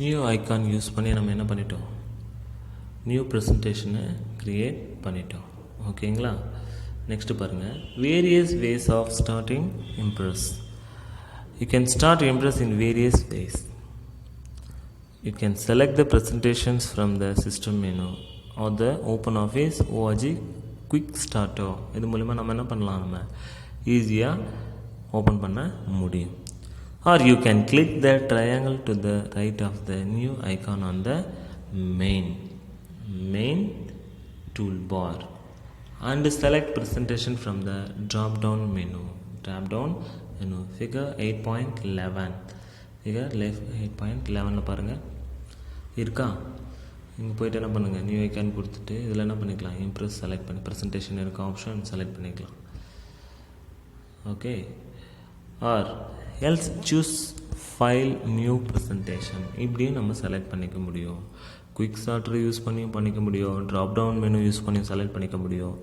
New icon use பண்ணி நம்ம என்ன பண்ணிட்டோம், நியூ ப்ரெசன்டேஷனை க்ரியேட் பண்ணிட்டோம். ஓகேங்களா? நெக்ஸ்ட்டு பாருங்கள், various ways of starting Impress. You can start Impress in various ways. You can select the presentations from the system menu or the OpenOffice org quick starter. இது மூலமா நம்ம என்ன பண்ணலாம், நம்ம ஈஸியாக ஓப்பன் பண்ண முடியும். Or you can click the triangle to the right of the new icon on the main toolbar and select presentation from the drop down menu. Figure 8.11. figure 8.11 பாருங்கள் இருக்கா. இங்கே போய்ட்டு என்ன பண்ணுங்கள், நியூ ஐக்கான் கொடுத்துட்டு இதில் என்ன பண்ணிக்கலாம், இம்ப்ரெஸ் செலக்ட் பண்ணி ப்ரெசன்டேஷன் இருக்க ஆப்ஷன் செலக்ட் பண்ணிக்கலாம். Okay. Or else choose file new presentation, இப்படியும் நம்ம செலக்ட் பண்ணிக்க முடியும். குயிக் ஸ்டார்டர் யூஸ் பண்ணியும் பண்ணிக்க முடியும், ட்ராப் டவுன் மெனு யூஸ் பண்ணியும் செலக்ட் பண்ணிக்க முடியும்.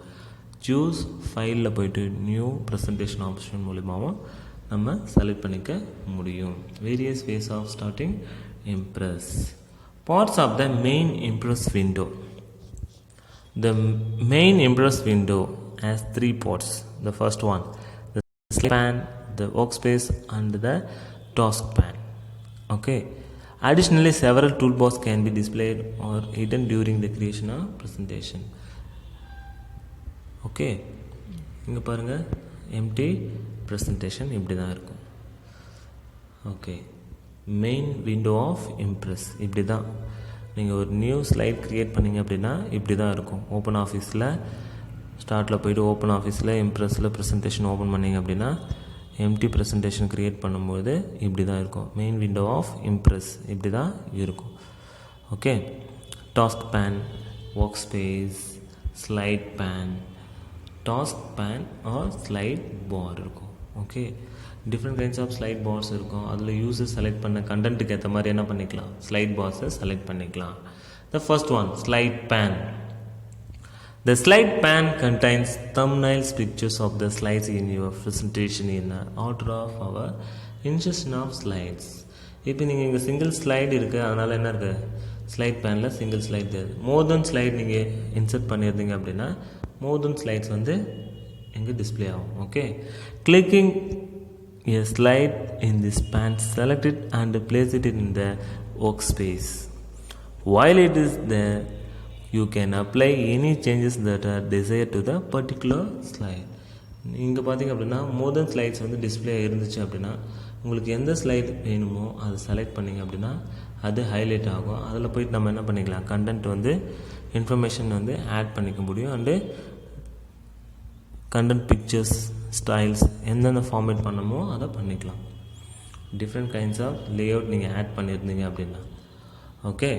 சூஸ் ஃபைலில் போய்ட்டு நியூ ப்ரெசன்டேஷன் ஆப்ஷன் மூலிமாவும் நம்ம செலக்ட் பண்ணிக்க முடியும். Various ways of starting Impress. Parts of the main Impress window. The main Impress window has 3 parts. The first one, the slide pane, the workspace and the task pane. Okay. Additionally, several toolbars can be displayed or hidden during the creation of presentation. Okay. இங்கே பாருங்கள், empty presentation இப்படி தான் இருக்கும். Okay. Main window of Impress இப்படி தான். நீங்கள் ஒரு new slide create பண்ணிங்க அப்படின்னா இப்படி தான் இருக்கும். ஓப்பன் ஆஃபீஸில் ஸ்டார்ட்டில் போய்ட்டு ஓப்பன் ஆஃபீஸில் இம்ப்ரெஸில் ப்ரெசன்டேஷன் ஓப்பன் பண்ணிங்க அப்படின்னா எம்டி ப்ரெசன்டேஷன் க்ரியேட் பண்ணும்போது இப்படி தான் இருக்கும். மெயின் விண்டோ ஆஃப் இம்ப்ரெஸ் இப்படி தான் இருக்கும். Okay. Task pane, workspace, slide pane, task pane or slide bar இருக்கும். Okay. Different kinds of slide bars இருக்கும். அதில் யூஸர் செலக்ட் பண்ண கண்டென்ட்டுக்கு ஏற்ற மாதிரி என்ன பண்ணிக்கலாம், ஸ்லைட் பார்ஸை செலக்ட் பண்ணிக்கலாம். The first one, slide pane. The slide pane contains thumbnails, pictures of the slides in your presentation in the order of our insertion of slides. இப்போ நீங்கள் இங்கே சிங்கிள் ஸ்லைடு இருக்குது, அதனால் என்ன இருக்குது, ஸ்லைட் பேனில் சிங்கிள் ஸ்லைட் இருக்குது. மோர் தென் ஸ்லைட் நீங்கள் இன்சர்ட் பண்ணியிருந்தீங்க அப்படின்னா மோர் தென் ஸ்லைட்ஸ் வந்து இங்கே டிஸ்பிளே ஆகும். Okay. Clicking a slide in this pane, select it and place it in the workspace. While it is there, you can apply any changes that are desired to the particular slide. இங்கே பார்த்தீங்க அப்படின்னா மோர் than slides வந்து display இருந்துச்சு அப்படின்னா உங்களுக்கு எந்த slide வேணுமோ அதை செலக்ட் பண்ணிங்க அப்படின்னா அது ஹைலைட் ஆகும். அதில் போய்ட்டு நம்ம என்ன பண்ணிக்கலாம், கண்டென்ட் வந்து இன்ஃபர்மேஷன் வந்து ஆட் பண்ணிக்க முடியும். அண்டு கண்டென்ட், பிக்சர்ஸ், ஸ்டைல்ஸ் எந்தெந்த ஃபார்மேட் பண்ணமோ அதை பண்ணிக்கலாம். டிஃப்ரெண்ட் கைண்ட்ஸ் ஆஃப் லேஅவுட் நீங்கள் ஆட் பண்ணியிருந்தீங்க அப்படின்னா. Okay.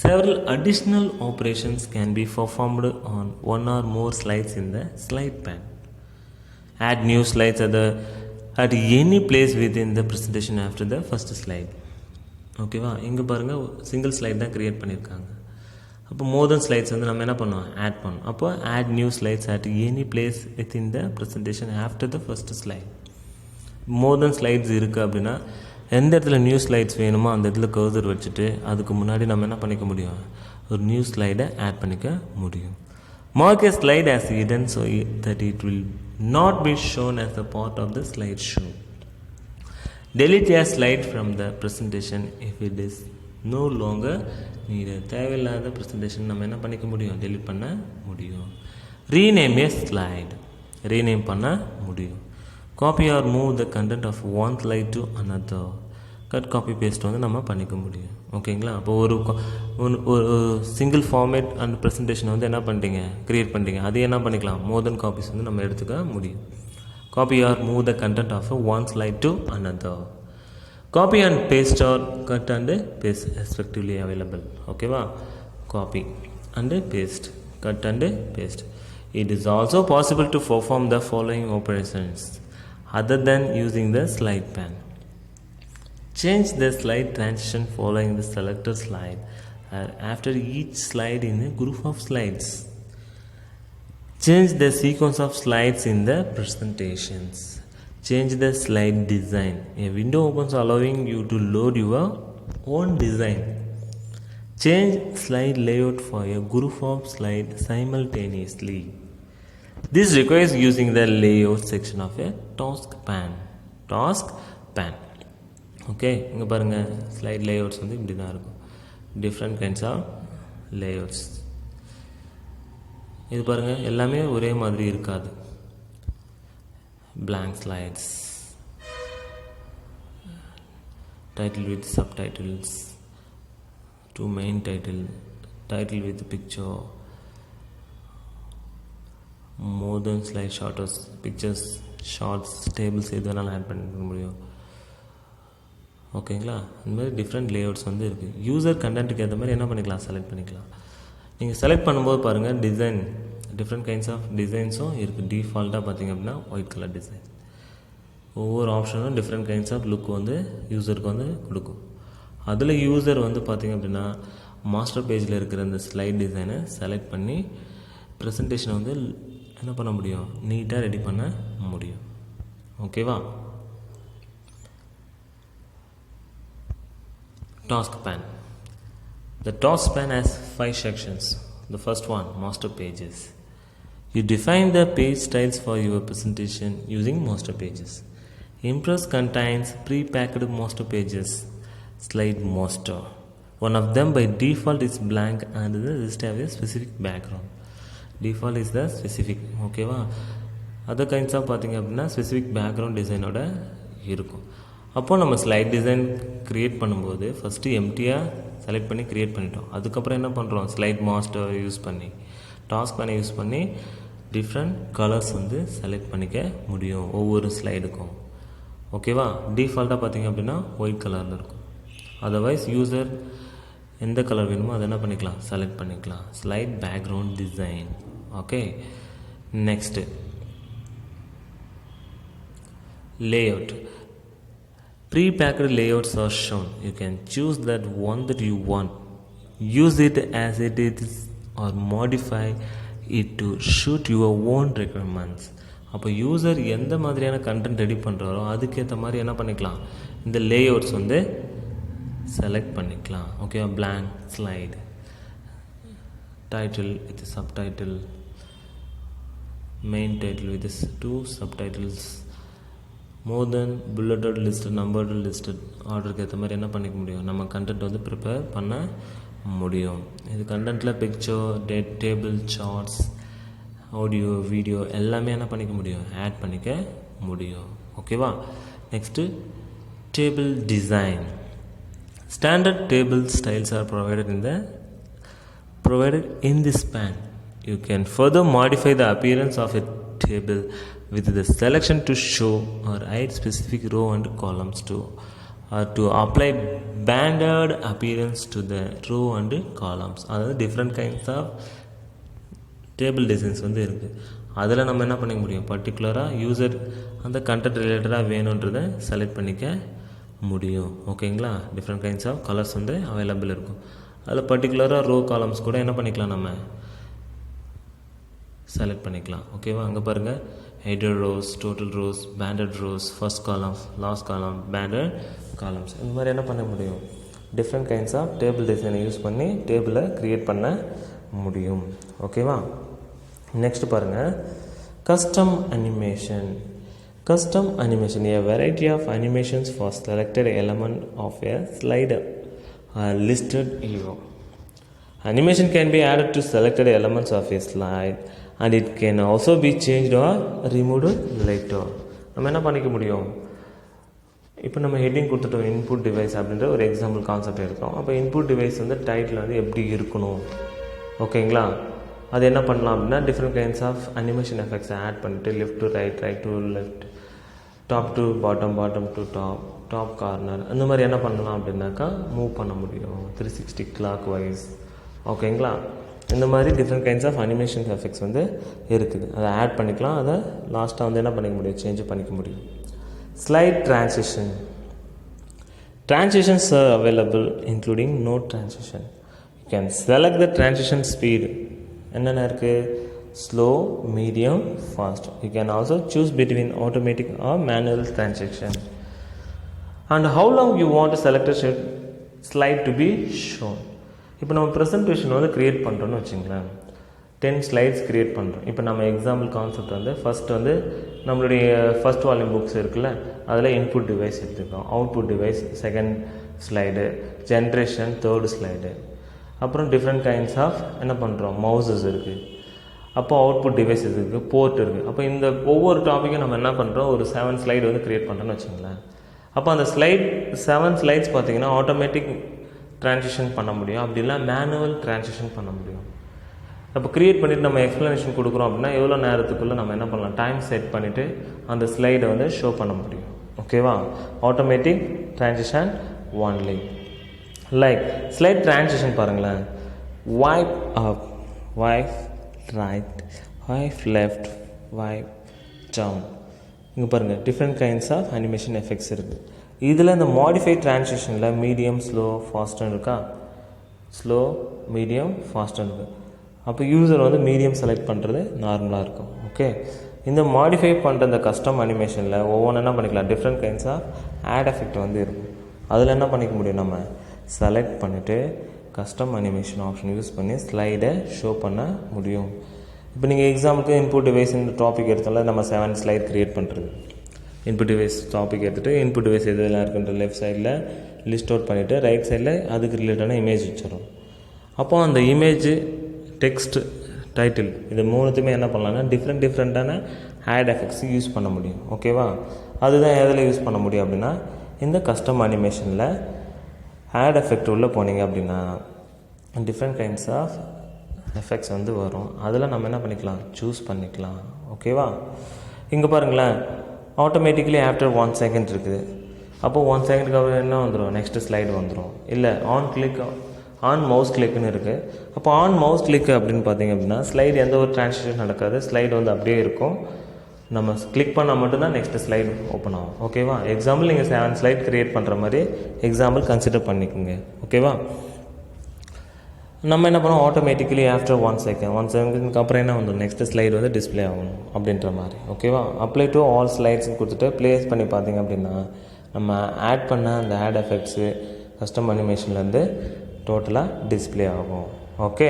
Several additional operations can be performed on one or more slides in the slide pane. Add new slides at any place within the presentation after the first slide. ஓகேவா? இங்கே பாருங்கள், single slide தான் create பண்ணியிருக்காங்க. அப்போ மோர் than slides வந்து நம்ம என்ன பண்ணுவோம், ஆட் பண்ணோம். அப்போ add new slides at any place within the presentation after the first slide. More than slides இருக்குது அப்படின்னா எந்த இடத்துல நியூ ஸ்லைட்ஸ் வேணுமோ அந்த இடத்துல கர்சர் வச்சுட்டு அதுக்கு முன்னாடி நம்ம என்ன பண்ணிக்க முடியும், ஒரு நியூ ஸ்லைடை ஆட் பண்ணிக்க முடியும். Mark a slide as hidden so that it will not be shown as a part of the slide show. Delete a slide from the presentation if it is no longer needed. தேவையில்லாத presentation நம்ம என்ன பண்ணிக்க முடியும், delete பண்ண முடியும். Rename ஏ slide, rename பண்ண முடியும். Copy or move the content of one slide to another. Cut copy paste வந்து நம்ம பண்ணிக்க முடியும். ஓகேங்களா? அப்போ ஒரு சிங்கிள் ஃபார்மேட் அண்ட் ப்ரெசன்டேஷன் வந்து என்ன பண்ணிட்டீங்க, க்ரியேட் பண்ணிட்டீங்க. அது என்ன பண்ணிக்கலாம், மோர் தென் காப்பீஸ் வந்து நம்ம எடுத்துக்க முடியும். Copy or move the content of one slide to another. Copy and paste or cut and paste respectively available. ஓகேவா? Copy and paste, cut and paste. It is also possible to perform the following operations other than using the slide pane. Change the slide transition following the selected slide after each slide in a group of slides. Change the sequence of slides in the presentations. Change the slide design. A window opens allowing you to load your own design. Change slide layout for a group of slides simultaneously. This requires using the layout section of a task pan. Okay, இங்கே பாருங்கள் slide layouts வந்து இப்படி தான் இருக்கும். Different kinds of layouts. இது பாருங்கள் எல்லாமே ஒரே மாதிரி இருக்காது. blank slides, title with subtitles, to main title with picture, more than slide shorts, pictures, shorts, tables இதெல்லாம் ஆட் பண்ண முடியும். ஓகேங்களா, இந்த மாதிரி டிஃப்ரெண்ட் லேஅவுட்ஸ் வந்து இருக்குது. யூசர் கண்டென்ட்டுக்கு ஏற்ற மாதிரி என்ன பண்ணிக்கலாம், செலக்ட் பண்ணிக்கலாம். நீங்கள் செலக்ட் பண்ணும்போது பாருங்கள் டிசைன் டிஃப்ரெண்ட் கைண்ட்ஸ் ஆஃப் டிசைன்ஸும் இருக்குது. டிஃபால்ட்டாக பார்த்திங்க அப்படின்னா ஒயிட் கலர் டிசைன். ஒவ்வொரு ஆப்ஷனும் டிஃப்ரெண்ட் கைண்ட்ஸ் ஆஃப் லுக் வந்து யூசருக்கு வந்து கொடுக்கும். அதில் யூசர் வந்து பார்த்திங்க அப்படின்னா மாஸ்டர் பேஜில் இருக்கிற இந்த ஸ்லைட் டிசைனை செலக்ட் பண்ணி ப்ரெசன்டேஷனை வந்து என்ன பண்ண முடியும், நீட்டாக ரெடி பண்ண முடியும். ஓகேவா. Task pan. The task pan has 5 sections. The first one, master pages. You define the page styles for your presentation using master pages. Impress contains pre-packed master pages. Slide master. One of them by default is blank and the rest have a specific background. Default is the specific. Okay va. Other kinds of பார்த்திங்க அப்படின்னா specific background design ஓட இருக்கும். அப்போது நம்ம slide design create பண்ணும்போது first எம்டியாக select பண்ணி create பண்ணிட்டோம். அதுக்கப்புறம் என்ன பண்ணுறோம், ஸ்லைட் மாஸ்டர் யூஸ் பண்ணி டாஸ்க் பேனை யூஸ் பண்ணி டிஃப்ரெண்ட் கலர்ஸ் வந்து செலக்ட் பண்ணிக்க முடியும் ஒவ்வொரு ஸ்லைடுக்கும். ஓகேவா. டிஃபால்ட்டாக பார்த்திங்க அப்படின்னா ஒயிட் கலரில் இருக்கும். அதர்வைஸ் யூசர் எந்த கலர் வேணுமோ அதை என்ன பண்ணிக்கலாம், செலக்ட் பண்ணிக்கலாம். Slide background design. Okay. Next layout. Pre-packed layouts are shown. You can choose that one that you want. Use it as it is or modify it to suit your own requirements. அப்போ user எந்த மாதிரியான content ready பண்ணுறாரோ அதுக்கேற்ற மாதிரி என்ன பண்ணிக்கலாம், இந்த layouts வந்து select பண்ணிக்கலாம். Okay. blank slide, title with subtitle, main title with 2 subtitles, more than bulleted listed, numbered listed ஆர்டருக்கு ஏற்ற மாதிரி என்ன பண்ணிக்க முடியும், நம்ம கண்டென்ட் வந்து ப்ரிப்பேர் பண்ண முடியும். இது கண்டென்ட்டில் picture, table, charts, audio, video எல்லாமே என்ன பண்ணிக்க முடியும், ஆட் பண்ணிக்க முடியும். ஓகேவா. Next table design. Standard table styles are provided in this pan. You can further modify the appearance of a table with the selection to show or hide specific row and columns or to apply banded appearance to the row and columns. அதாவது different kinds of table designs வந்து இருக்குது. அதில் நம்ம என்ன பண்ணிக்க முடியும், பர்டிகுலராக user அந்த கண்டென்ட் ரிலேட்டடாக வேணுன்றதை செலக்ட் பண்ணிக்க முடியும். ஓகேங்களா. டிஃப்ரெண்ட் கைண்ட்ஸ் ஆஃப் கலர்ஸ் வந்து அவைலபிள் இருக்கும். அதில் பர்டிகுலராக ரோ காலம்ஸ் கூட என்ன பண்ணிக்கலாம், நம்ம செலக்ட் பண்ணிக்கலாம். ஓகேவா. அங்கே பாருங்கள், header rose, total rose, banded rose, first column, last column, banded columns, இந்த மாதிரி என்ன பண்ண முடியும், டிஃப்ரெண்ட் கைண்ட்ஸ் ஆஃப் டேபிள் டிசைனை யூஸ் பண்ணி டேபிளை க்ரியேட் பண்ண முடியும். ஓகேவா. நெக்ஸ்ட் பாருங்கள், custom animation. Custom animation, a variety of animations for selected element of a slide are listed below. Animation can be added to selected elements of a slide and it can also be changed or removed later. நம்ம என்ன பண்ணிக்க முடியும், இப்போ நம்ம heading கொடுத்துட்டோம், input device அப்படின்ற ஒரு example concept எடுத்தோம். அப்போ இன்புட் டிவைஸ் வந்து டைட்டில் வந்து எப்படி இருக்கணும், ஓகேங்களா. அது என்ன பண்ணலாம் அப்படின்னா டிஃப்ரெண்ட் கைண்ட்ஸ் ஆஃப் அனிமேஷன் எஃபெக்ட்ஸை ஆட் பண்ணிவிட்டு left to right, right to left, top to bottom, bottom to top, top corner, அந்த மாதிரி என்ன பண்ணலாம் அப்படின்னாக்கா மூவ் பண்ண முடியும் 360 கிளாக் வைஸ். ஓகேங்களா. இந்த மாதிரி different kinds of animation effects வந்து இருக்குது. அதை ஆட் பண்ணிக்கலாம். அதை லாஸ்ட்டாக வந்து என்ன பண்ணிக்க முடியும், சேஞ்ச் பண்ணிக்க முடியும். Slide transition. Transitions are available including no transition. You can select the transition speed. என்னென்ன இருக்குது, slow, medium, fast. You can also choose between automatic or manual transition. And how long you want to select a slide to be shown. இப்போ நம்ம presentation வந்து create பண்ணுறோன்னு வச்சுங்களேன், 10 slides create பண்ணுறோம். இப்போ நம்ம எக்ஸாம்பிள் கான்செப்ட் வந்து ஃபஸ்ட் வந்து நம்மளுடைய ஃபஸ்ட் வால்யூம் புக்ஸ் இருக்குல்ல, அதில் இன்புட் டிவைஸ் எடுத்துக்கிறோம், output device second slide, generation third slide, அப்புறம் டிஃப்ரெண்ட் கைண்ட்ஸ் ஆஃப் என்ன பண்ணுறோம் மவுசஸ் இருக்குது, அப்போ அவுட்புட் டிவைஸ் இருக்குது, போர்ட் இருக்குது. அப்போ இந்த ஒவ்வொரு டாப்பிக்கும் நம்ம என்ன பண்ணுறோம், ஒரு 7 ஸ்லைடு வந்து க்ரியேட் பண்ணுறோன்னு வச்சுங்களேன். அப்போ அந்த 7 ஸ்லைட்ஸ் பார்த்திங்கன்னா ஆட்டோமேட்டிக் ட்ரான்சிஷன் பண்ண முடியும், அப்படி இல்லை மேனுவல் ட்ரான்சிஷன் பண்ண முடியும். அப்போ க்ரியேட் பண்ணிவிட்டு நம்ம எக்ஸ்ப்ளனேஷன் கொடுக்குறோம் அப்படின்னா எவ்வளோ நேரத்துக்குள்ளே நம்ம என்ன பண்ணலாம், டைம் செட் பண்ணிவிட்டு அந்த ஸ்லைடை வந்து ஷோ பண்ண முடியும். ஓகேவா, automatic transition only. Like slide transition பாருங்களேன், wipe up, wipe right, wipe left, wipe down. இங்கே பாருங்கள் different kinds of animation effects இருக்குது. இதில் இந்த மாடிஃபை ட்ரான்சிஷனில் மீடியம், ஸ்லோ, ஃபாஸ்ட்டுன்னு இருக்கா, ஸ்லோ, மீடியம், ஃபாஸ்ட்டுன்னு இருக்குது. அப்போ யூசர் வந்து மீடியம் செலக்ட் பண்ணுறது நார்மலாக இருக்கும். ஓகே, இந்த மாடிஃபை பண்ணுற இந்த கஸ்டம் அனிமேஷனில் ஒவ்வொன்று என்ன பண்ணிக்கலாம், different kinds of add effect வந்து இருக்கும். அதில் என்ன பண்ணிக்க முடியும், நம்ம செலக்ட் பண்ணிவிட்டு கஸ்டம் அனிமேஷன் ஆப்ஷன் யூஸ் பண்ணி ஸ்லைடை ஷோ பண்ண முடியும். இப்போ நீங்கள் எக்ஸாம்பிளுக்கு இன்புட் டிவைஸ் இந்த டாபிக் எடுத்தால நம்ம 7 ஸ்லைட் க்ரியேட் பண்ணுறது. இன்புட் டிவைஸ் டாபிக் எடுத்துகிட்டு இன்புட் டிவைஸ் எதெல்லாம் இருக்குன்ற லெஃப்ட் சைடில் லிஸ்ட் அவுட் பண்ணிவிட்டு ரைட் சைடில் அதுக்கு ரிலேட்டடான இமேஜ் வச்சிடும். அப்போது அந்த இமேஜ், டெக்ஸ்ட், டைட்டில் இது மூணுத்தையுமே என்ன பண்ணலான்னா டிஃப்ரெண்ட்டான ஆட் எஃபெக்ட்ஸ் யூஸ் பண்ண முடியும். ஓகேவா, அதுதான் எதில் யூஸ் பண்ண முடியும் அப்படின்னா இந்த கஸ்டம் அனிமேஷனில் ஆட் எஃபெக்ட் உள்ளே போனீங்க அப்படின்னா டிஃப்ரெண்ட் கைண்ட்ஸ் ஆஃப் எஃபெக்ட்ஸ் வந்து வரும். அதில் நம்ம என்ன பண்ணிக்கலாம், சூஸ் பண்ணிக்கலாம். ஓகேவா, இங்கே பாருங்களேன் ஆட்டோமேட்டிக்கலி ஆஃப்டர் 1 செகண்ட் இருக்குது. அப்போது 1 செகண்டுக்கு அப்புறம் என்ன வந்துடும், நெக்ஸ்ட்டு ஸ்லைடு வந்துடும். இல்லை ஆன் மவுஸ் கிளிக்குன்னு இருக்குது. அப்போ ஆன் மவுஸ் கிளிக்கு அப்படின்னு பார்த்தீங்க அப்படின்னா ஸ்லைடு எந்த ஒரு ட்ரான்சிஷன் நடக்காது, ஸ்லைடு வந்து அப்படியே இருக்கும். நம்ம கிளிக் பண்ணால் மட்டும்தான் நெக்ஸ்ட்டு ஸ்லைடு ஓப்பன் ஆகும். ஓகேவா, எக்ஸாம்பிள் நீங்கள் 7 ஸ்லைட் க்ரியேட் பண்ணுற மாதிரி எக்ஸாம்பிள் கன்சிடர் பண்ணிக்கோங்க. ஓகேவா, நம்ம என்ன பண்ணோம், ஆட்டோமேட்டிக்கலி ஆஃப்டர் 1 செகண்டுக்கு அப்புறம் என்ன வந்துடும், நெக்ஸ்ட்டு ஸ்லைடு வந்து டிஸ்பிளே ஆகணும் அப்படின்ற மாதிரி. ஓகேவா, அப்ளை டு ஆல் ஸ்லைட்ஸ்னு கொடுத்துட்டு ப்ளேஸ் பண்ணி பார்த்தீங்க அப்படின்னா நம்ம ஆட் பண்ண அந்த ஆட் எஃபெக்ட்ஸு கஸ்டம் அனிமேஷன்லேருந்து டோட்டலாக டிஸ்பிளே ஆகும். ஓகே.